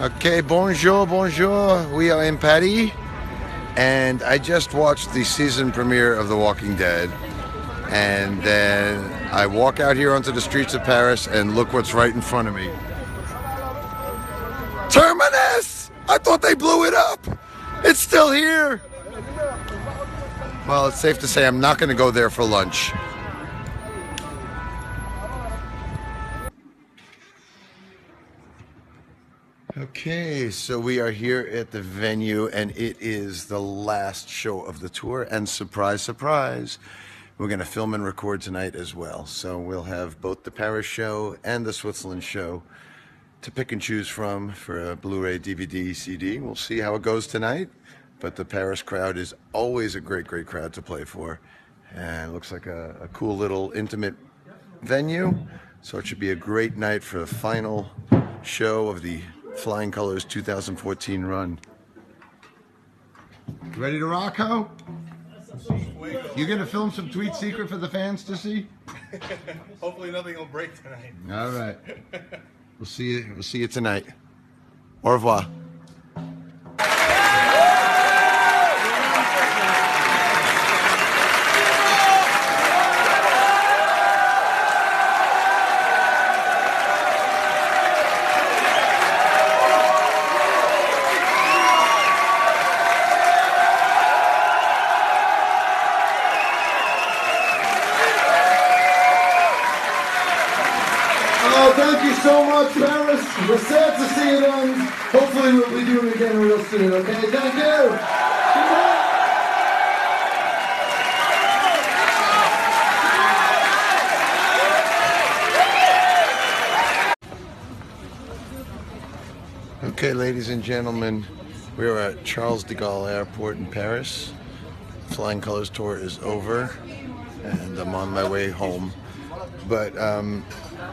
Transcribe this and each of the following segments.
Okay, bonjour, bonjour. We are in Paris, and I just watched the season premiere of The Walking Dead, and then I walk out here onto the streets of Paris, and look what's right in front of me. Terminus! I thought they blew it up! It's still here! Well, it's safe to say I'm not going to go there for lunch. Okay, so we are here at the venue, and it is the last show of the tour, and surprise, surprise, we're going to film and record tonight as well. So we'll have both the Paris show and the Switzerland show to pick and choose from for a Blu-ray, DVD, CD. We'll see how it goes tonight, but the Paris crowd is always a great, great crowd to play for, and it looks like a cool little intimate venue, so it should be a great night for the final show of the Flying Colors 2014 run. Ready to rock, ho? You gonna film some Tweet Secret for the fans to see? Hopefully nothing will break tonight. All right. We'll see you. We'll see you tonight. Au revoir. Thank you so much, Paris. We're sad to see it end. Hopefully we'll be doing it again real soon, okay? Thank you. Okay, ladies and gentlemen, we are at Charles de Gaulle Airport in Paris. Flying Colors tour is over, and I'm on my way home. But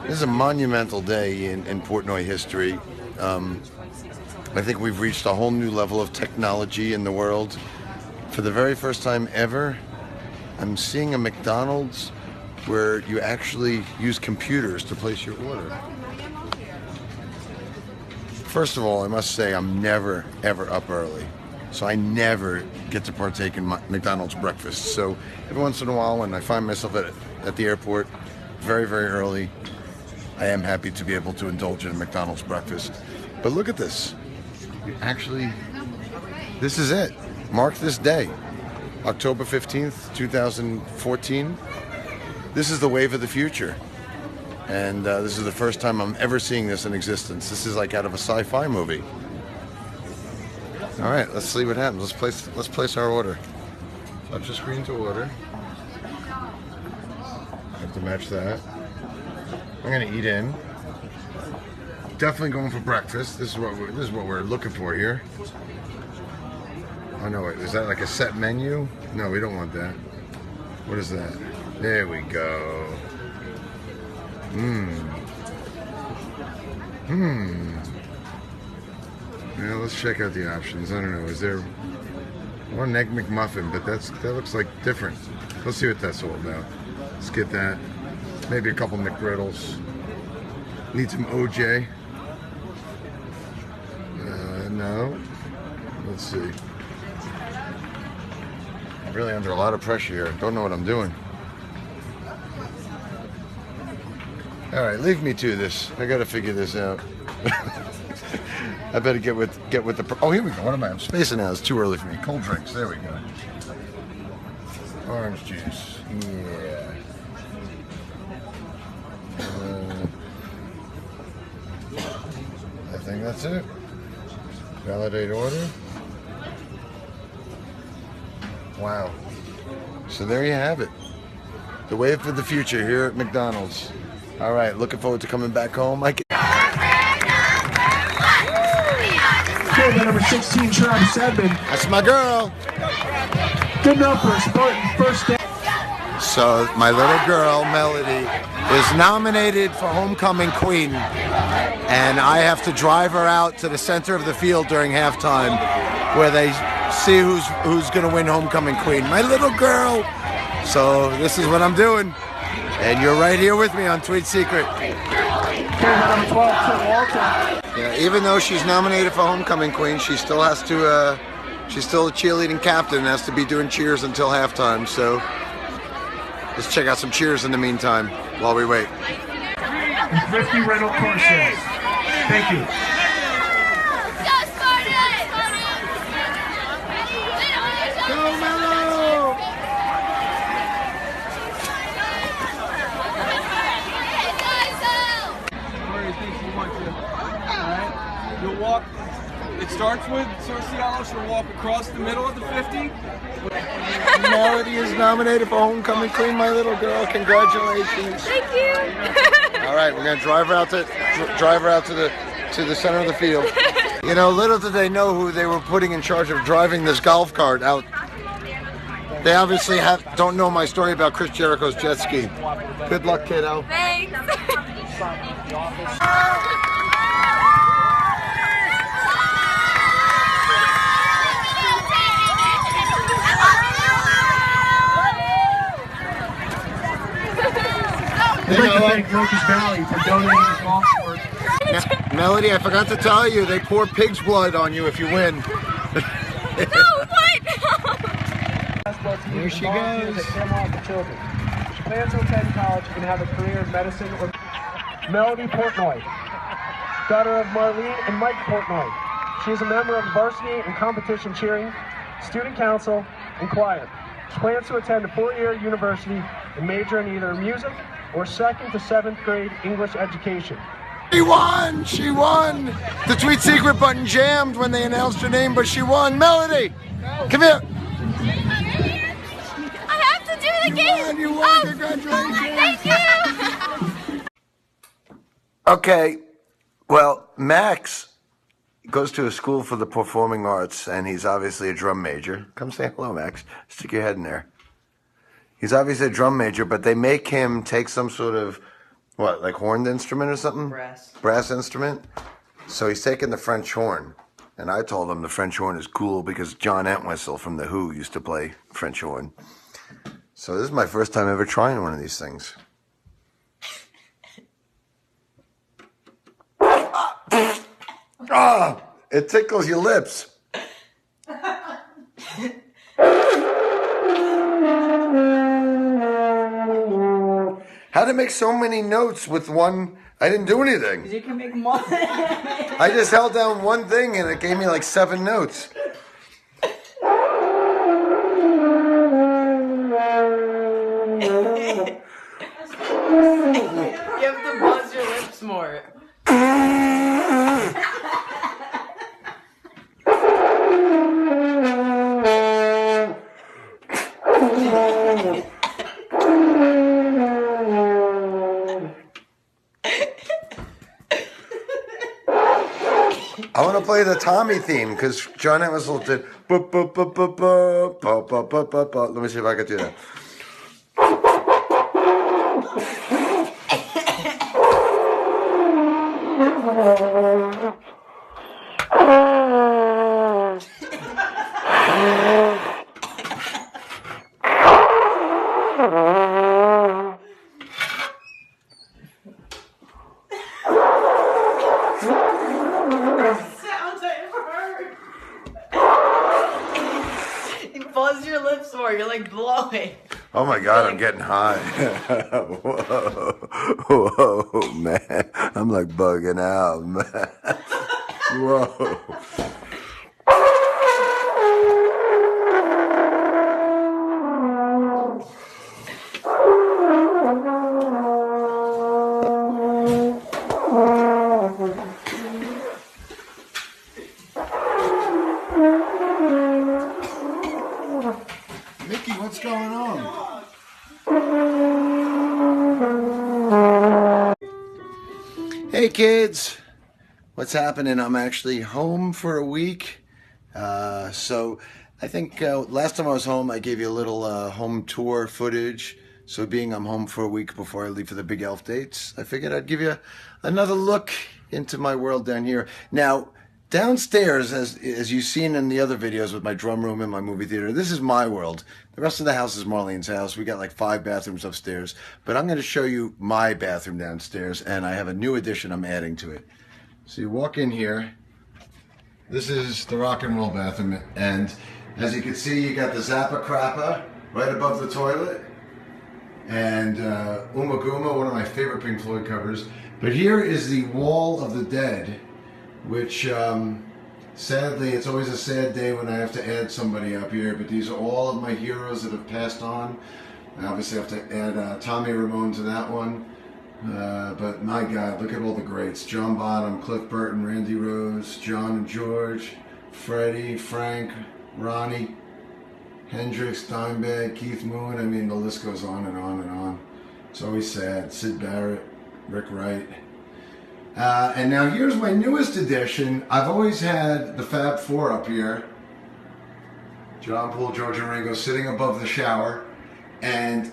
this is a monumental day in Portnoy history. I think we've reached a whole new level of technology in the world. For the very first time ever, I'm seeing a McDonald's where you actually use computers to place your order. First of all, I must say I'm never, ever up early. So I never get to partake in McDonald's breakfast. So every once in a while when I find myself at the airport very, very early, I am happy to be able to indulge in a McDonald's breakfast. But look at this. Actually, this is it. Mark this day. October 15th, 2014. This is the wave of the future. And this is the first time I'm ever seeing this in existence. This is like out of a sci-fi movie. All right, let's see what happens. Let's place our order. Touch the screen to order. Have to match that. I'm gonna eat in. Definitely going for breakfast. This is what we're looking for here. Oh no, wait, is that like a set menu? No, we don't want that. What is that? There we go. Yeah, let's check out the options. I don't know. Is there one egg McMuffin? But that looks like different. Let's see what that's all about. Let's get that. Maybe a couple McGriddles. Need some OJ. No. Let's see. I'm really under a lot of pressure here. Don't know what I'm doing. All right, leave me to this. I gotta figure this out. I better get with the. Oh, here we go. What am I? I'm spacing out. It's too early for me. Cold drinks. There we go. Orange juice. Yeah. I think that's it. Validate order. Wow. So there you have it. The wave for the future here at McDonald's. All right, looking forward to coming back home. Number 16, Travis Sedman. That's my girl. Good enough for a Spartan first day. So my little girl, Melody, is nominated for Homecoming Queen. And I have to drive her out to the center of the field during halftime where they see who's going to win Homecoming Queen. My little girl. So this is what I'm doing. And you're right here with me on Tweet Secret. Number 12, Walton. Yeah, even though she's nominated for homecoming queen, she still has to. She's still a cheerleading captain and has to be doing cheers until halftime. So let's check out some cheers in the meantime while we wait. And 50 rental courses. Thank you. Go Mellow! You'll walk, it starts with Sorcialos, you'll walk across the middle of the 50. Melody is nominated for homecoming queen, my little girl. Congratulations. Thank you. All right, we're gonna drive her out to the center of the field. You know, little did they know who they were putting in charge of driving this golf cart out. They obviously don't know my story about Chris Jericho's jet ski. Good luck, kiddo. Thanks. I'd like to thank Locust Valley for donating the golf course. Melody, I forgot to tell you, they pour pig's blood on you if you win. No, what? Here she goes. She plans to attend college and have a career in medicine or Melody Portnoy, daughter of Marlene and Mike Portnoy. She is a member of varsity and competition cheering, student council, and choir. She plans to attend a 4-year university and major in either music or 2nd to 7th grade English education. She won! She won! The tweet secret button jammed when they announced her name, but she won. Melody, come here. I have to do the game. You won. Congratulations. Thank you. Okay, well, Max goes to a school for the performing arts, and he's obviously a drum major. Come say hello, Max. Stick your head in there. He's obviously a drum major, but they make him take some sort of, what, like horned instrument or something? Brass instrument. So he's taking the French horn. And I told him the French horn is cool because John Entwistle from The Who used to play French horn. So this is my first time ever trying one of these things. Ah, it tickles your lips. How to make so many notes with one? I didn't do anything. You can make more. I just held down one thing and it gave me like 7 notes. You have to buzz your lips more. I want to play the Tommy theme because John Entwistle did. Let me see if I can do that. Buzz your lips more. You're like blowing. Oh my God, I'm getting high. Whoa, whoa, man. I'm like bugging out, man. Whoa. Mickey, what's going on? Hey kids, what's happening? I'm actually home for a week. So I think last time I was home, I gave you a little home tour footage. So being I'm home for a week before I leave for the Bigelf dates, I figured I'd give you another look into my world down here. Now, downstairs, as you've seen in the other videos with my drum room and my movie theater, this is my world. The rest of the house is Marlene's house. We got like 5 bathrooms upstairs. But I'm going to show you my bathroom downstairs, and I have a new addition I'm adding to it. So you walk in here. This is the rock and roll bathroom, and as you can see, you got the Zappa Crappa right above the toilet, and Umaguma, one of my favorite Pink Floyd covers. But here is the Wall of the Dead, which sadly, it's always a sad day when I have to add somebody up here, but these are all of my heroes that have passed on. I obviously have to add Tommy Ramone to that one. But my God, look at all the greats. John Bonham, Cliff Burton, Randy Rose, John and George, Freddie, Frank, Ronnie, Hendrix, Dimebag, Keith Moon. I mean, the list goes on and on and on. It's always sad. Sid Barrett, Rick Wright. And now here's my newest addition. I've always had the Fab Four up here. John, Paul, George, and Ringo sitting above the shower. And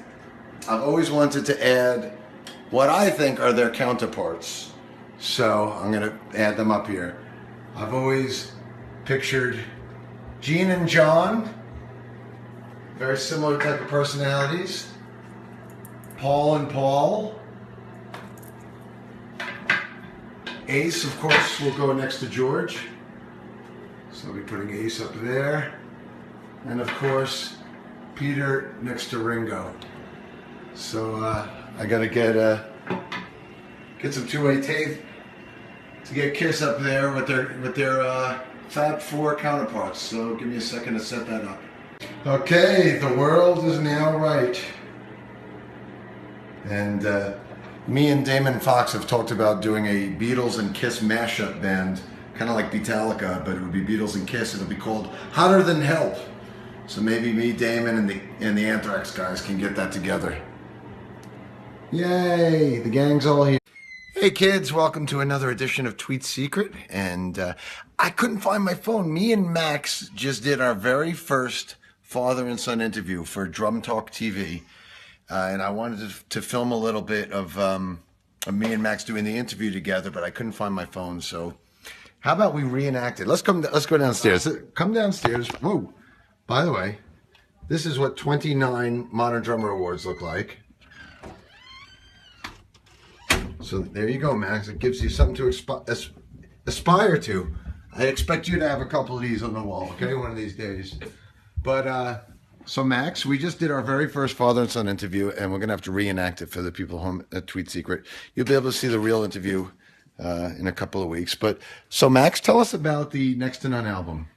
I've always wanted to add what I think are their counterparts. So I'm going to add them up here. I've always pictured Gene and John, very similar type of personalities. Paul and Paul. Ace, of course, will go next to George. So I'll be putting Ace up there. And of course, Peter next to Ringo. So I gotta get some two-way tape to get Kiss up there with their Fab Four counterparts. So give me a second to set that up. Okay, the world is now right. And me and Damon Fox have talked about doing a Beatles and Kiss mashup band, kind of like Beatallica, but it would be Beatles and Kiss. It'll be called Hotter Than Help. So maybe me, Damon, and the Anthrax guys can get that together. Yay! The gang's all here. Hey kids, welcome to another edition of Tweet Secret. And I couldn't find my phone. Me and Max just did our very first father and son interview for Drum Talk TV. And I wanted to film a little bit of me and Max doing the interview together, but I couldn't find my phone. So how about we reenact it? Let's go downstairs. Come downstairs. Whoa. By the way, this is what 29 Modern Drummer Awards look like. So there you go, Max. It gives you something to aspire to. I expect you to have a couple of these on the wall, okay, one of these days. But so Max, we just did our very first father and son interview, and we're gonna have to reenact it for the people home at Tweet Secret. You'll be able to see the real interview in a couple of weeks. But so Max, tell us about the Next to None album.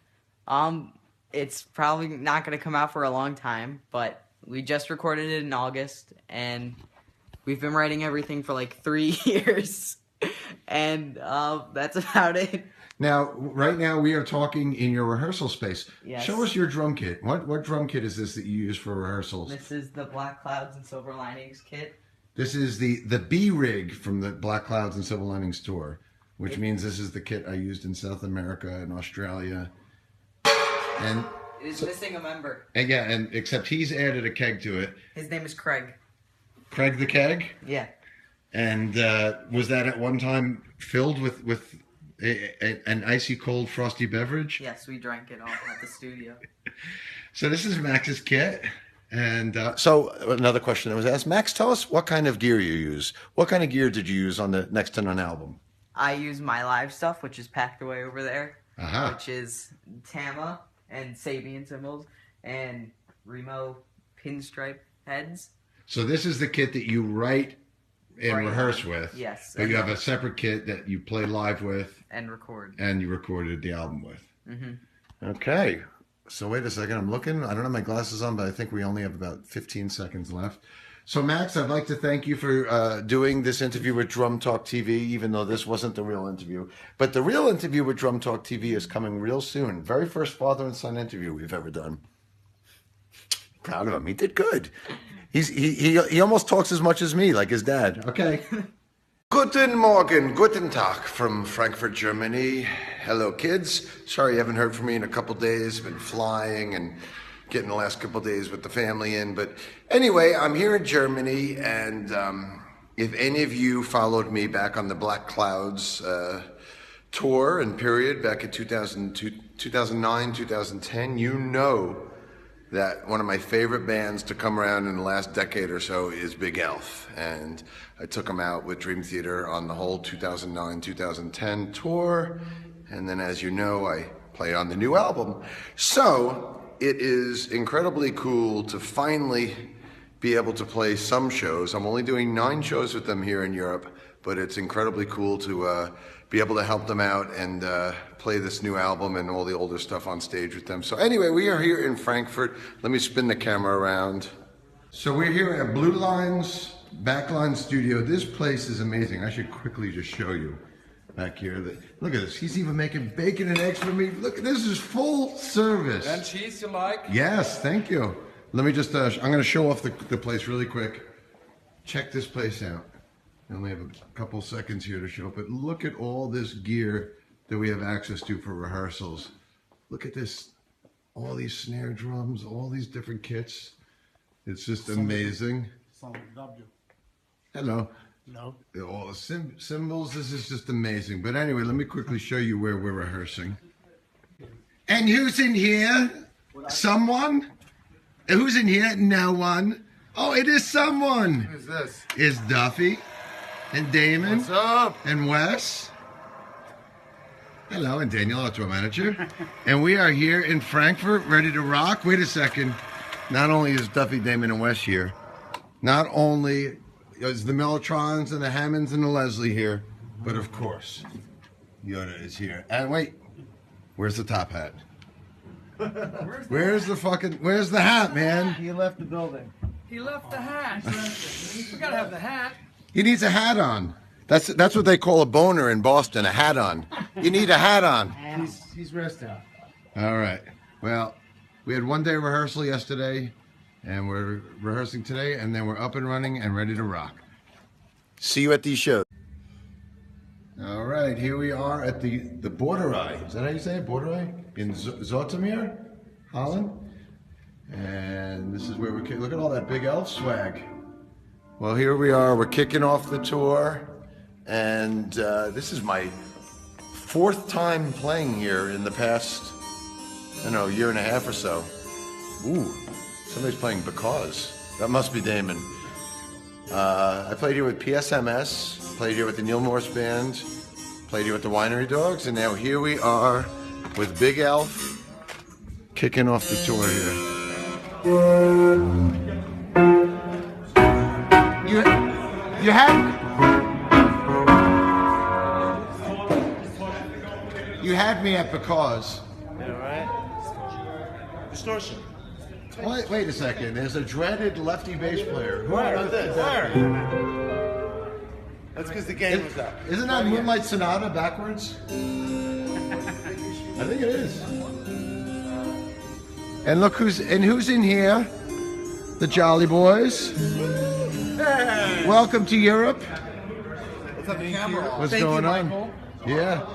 It's probably not going to come out for a long time, but we just recorded it in August, and we've been writing everything for like 3 years, and that's about it. Now, right now, we are talking in your rehearsal space. Yes. Show us your drum kit. What drum kit is this that you use for rehearsals? This is the Black Clouds and Silver Linings kit. This is the B-Rig from the Black Clouds and Silver Linings tour, which means this is the kit I used in South America and Australia. And it is missing a member. And yeah, and except he's added a keg to it. His name is Craig. Craig the Keg? Yeah. And was that at one time filled with an icy cold frosty beverage? Yes, we drank it all at the studio. So this is Max's kit. And so another question that was asked, Max, tell us what kind of gear you use. What kind of gear did you use on the Next to None album? I use my live stuff, which is packed away over there, Uh-huh. which is Tama and Sabian cymbals and Remo pinstripe heads. So this is the kit that you write and rehearse with. Yes. But you have a separate kit that you play live with. And record. And you recorded the album with. Mm-hmm. Okay. So wait a second. I'm looking. I don't have my glasses on, but I think we only have about 15 seconds left. So Max, I'd like to thank you for doing this interview with Drum Talk TV, even though this wasn't the real interview. But the real interview with Drum Talk TV is coming real soon. Very first father and son interview we've ever done. Proud of him. He did good. He almost talks as much as me, like his dad. Okay. Guten Morgen, guten Tag from Frankfurt, Germany. Hello, kids. Sorry you haven't heard from me in a couple days. Been flying and getting the last couple days with the family in. But anyway, I'm here in Germany, and if any of you followed me back on the Black Clouds tour and period back in 2009, 2010, you know that one of my favorite bands to come around in the last decade or so is Bigelf. And I took them out with Dream Theater on the whole 2009-2010 tour. And then, as you know, I play on the new album. So it is incredibly cool to finally be able to play some shows. I'm only doing 9 shows with them here in Europe, but it's incredibly cool to be able to help them out and play this new album and all the older stuff on stage with them. So anyway, we are here in Frankfurt. Let me spin the camera around. So we're here at Blue Line's Backline Studio. This place is amazing. I should quickly just show you back here. Look at this. He's even making bacon and eggs for me. Look, this is full service. And cheese you like? Yes, thank you. Let me just, I'm going to show off the place really quick. Check this place out. I only have a couple seconds here to show, but look at all this gear that we have access to for rehearsals. Look at this, all these snare drums, all these different kits. It's just amazing. Hello. No. All the cymbals, this is just amazing. But anyway, let me quickly show you where we're rehearsing. And who's in here? Someone? Who's in here? No one. Oh, it is someone. Who's this? It's Duffy and Damon. What's up? And Wes. Hello, and Daniel, our tour manager. And we are here in Frankfurt, ready to rock. Wait a second. Not only is Duffy, Damon, and Wes here, not only is the Mellotrons and the Hammonds and the Leslie here, but of course, Yoda is here. And wait, where's the top hat? Where's the hat, man? He left the building. He left the hat. We gotta have the hat. He needs a hat on. That's what they call a boner in Boston, a hat on. You need a hat on. He's resting. All right. Well, we had one day rehearsal yesterday, and we're rehearsing today, and then we're up and running and ready to rock. See you at these shows. All right, here we are at the Bordereye. Is that how you say it? Bordereye? In Zoetermeer, Holland. And this is where we look at all that Big Elf swag. Well, here we are. We're kicking off the tour, and this is my 4th time playing here in the past, I don't know, year and a half or so. Ooh, somebody's playing Because. That must be Damon. I played here with PSMS, played here with the Neil Morse Band, played here with the Winery Dogs, and now here we are with Big Elf, kicking off the tour here. You had me at Because. Yeah, right? Distortion. Wait a second. There's a dreaded lefty bass player. Where? That's because the game was up. Isn't that Moonlight Sonata backwards? I think it is. And look who's in here. The Jolly Boys. Hey! Welcome to Europe. What's up, the camera? What's going on? Yeah.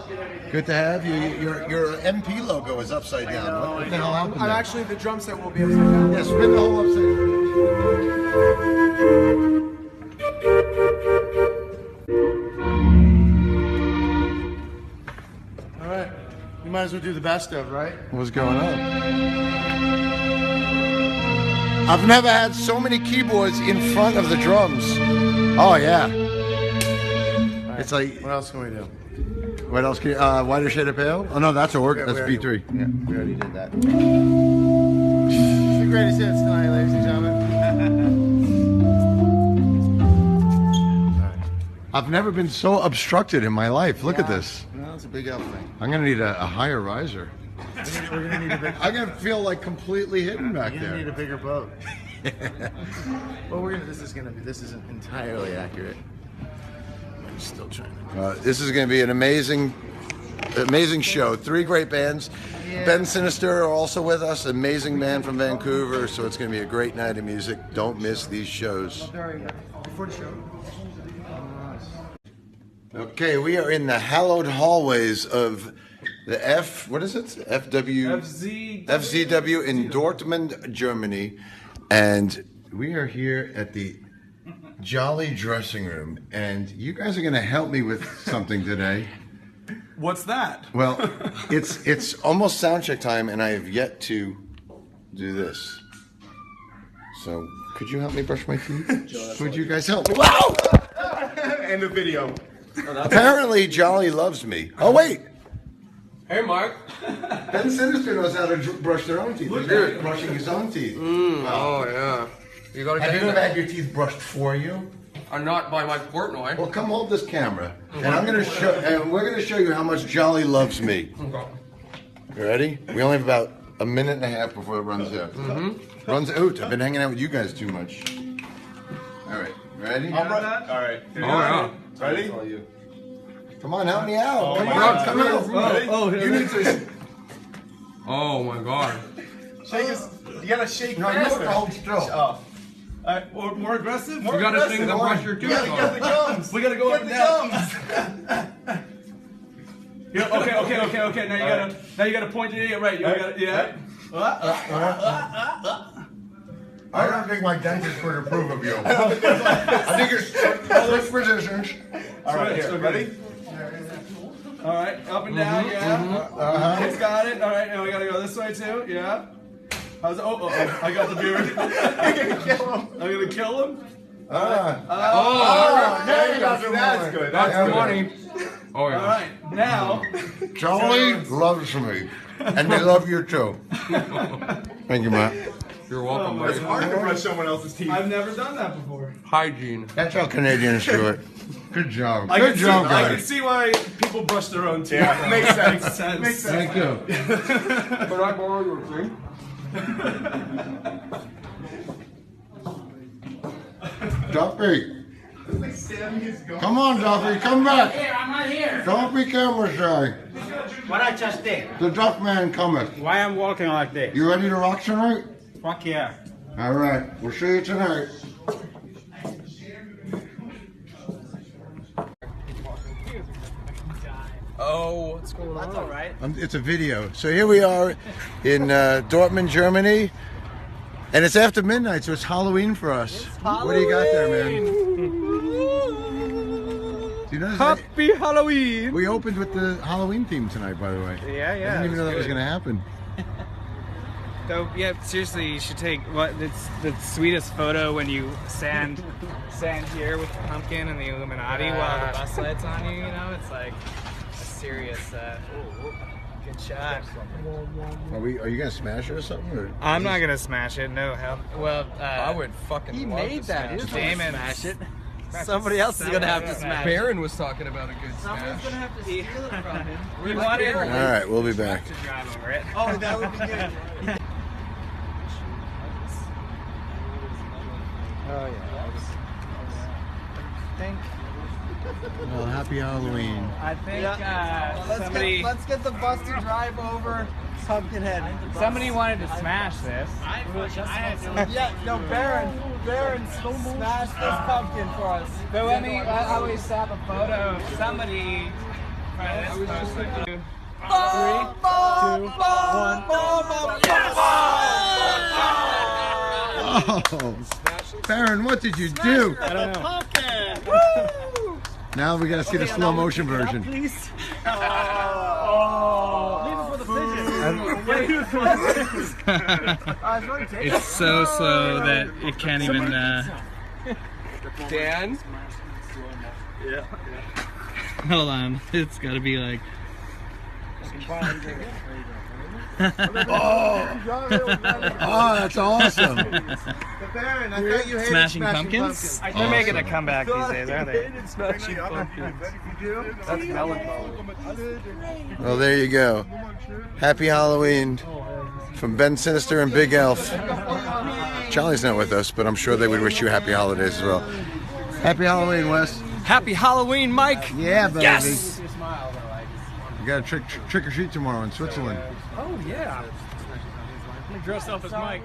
Good to have you. Your MP logo is upside down. What the hell happened there? Actually, the drum set will be upside down. Yeah, spin the whole upside. All right. You might as well do the best of, right? What's going on? I've never had so many keyboards in front of the drums. Oh yeah. Right. It's like. What else can we do? What else can you, Whiter Shade of Pale? Oh no, that's organ. That's B3. Yeah, we already did that. It's the greatest hits tonight, ladies and gentlemen. I've never been so obstructed in my life. Look at this. No, it's a Big Elf thing. I'm gonna need a higher riser. We're gonna need a big. I'm gonna feel like completely hidden back You're gonna need a there. bigger boat. Well, this isn't entirely accurate. I'm still trying to. This is gonna be an amazing show. 3 great bands. Yeah. Ben Sinister are also with us, amazing man from Vancouver. So it's gonna be a great night of music. Don't miss these shows. Before the show. Okay, we are in the hallowed hallways of the FZW in Dortmund, Germany. And we are here at the Jolly Dressing Room. And you guys are going to help me with something today. What's that? Well, it's almost soundcheck time, and I have yet to do this. So, could you help me brush my teeth? Would you guys help me? And the video. Apparently, Jolly loves me. Oh, wait. Hey, Mark. Ben Sinister knows how to brush their own teeth. He's good at brushing his own teeth. Oh, yeah. You gotta Have take you ever that. had your teeth brushed for you? I'm not by my Portnoy. Well, come hold this camera, and I'm gonna show, and we're gonna show you how much Jolly loves me. You ready? We only have about a minute and a half before it runs out. Runs out. I've been hanging out with you guys too much. All right, ready? All right. Oh, yeah. Ready? Come on, help me out. Come my on, God. come out. Ready? You need to. Oh, my God. Shake us. You gotta shake No, you have faster. to hold still. Oh. Alright, more aggressive? You got a thing to brush your teeth Get the on. gums. We gotta go up and down. Okay. Now you gotta point it in. Right. You gotta, yeah. I don't think my dentist would approve of you. I think it's switch positions. All right, here. Ready? All right, up and down. Yeah. It's got it. All right, now we gotta go this way too. Yeah. How's it? Oh, I got the beard. I'm gonna kill him. There you go. That's good. That's money. Oh, yeah. All right, now. Jolly loves me, and they love you too. Thank you, Matt. You're welcome, It's buddy. hard to brush someone else's teeth. I've never done that before. Hygiene. That's how Canadians do it. Good job. I Good can job, see, I can guys. see why people brush their own teeth. Yeah, makes sense. Makes sense. Thank you. Could I borrow your drink? Duffy. Come on, Duffy. Come back. Here, I'm not here. Don't be camera shy. What I just did. The duck man cometh. Why I'm walking like this? You ready to rock tonight? Fuck yeah. All right. We'll see you tonight. Oh, what's going on? That's all right. It's a video. So here we are in Dortmund, Germany. And it's after midnight, so it's Halloween for us. What do you got there, man? Do you notice that? Happy Halloween! We opened with the Halloween theme tonight, by the way. Yeah, I didn't even know that was going to happen. So yeah, seriously, you should take it's the sweetest photo when you stand here with the pumpkin and the Illuminati while the bus light's on you. You know, it's like a serious. Good shot. Are you going to smash it or something? Or I'm not gonna smash it. No hell. Well, I would fucking He love made to that. smash He it. doesn't want to smash it. Somebody else is gonna have to smash it. Baron was talking about a good Someone's smash. gonna have to steal it from him. we wanted All right, we'll be back. to drive over it. Oh, that would be good. Oh yeah. Well, happy Halloween. I think Let's get the bus to drive over Pumpkinhead. somebody wanted to smash this. Yeah, no, Baron smash this pumpkin for us. But let me. I always snap a photo of somebody. Right, this photo. 3, 2, 1. Oh, Baron, what did you do? I don't know. Now we got to see the slow motion version. Please. It's so slow that it can't even. Dan? Hold on, it's gotta be like. Oh, that's awesome. Baron, I thought you hated Smashing pumpkins? They're making a comeback these days, aren't they? That's melancholy. Well, there you go. Happy Halloween from Ben Sinister and Big Elf. Charlie's not with us, but I'm sure they would wish you happy holidays as well. Happy Halloween, Wes. Happy Halloween, Mike! Yeah, baby. Yes! You got a trick or treat tomorrow in Switzerland. Oh, yeah. I'm gonna dress up as Mike.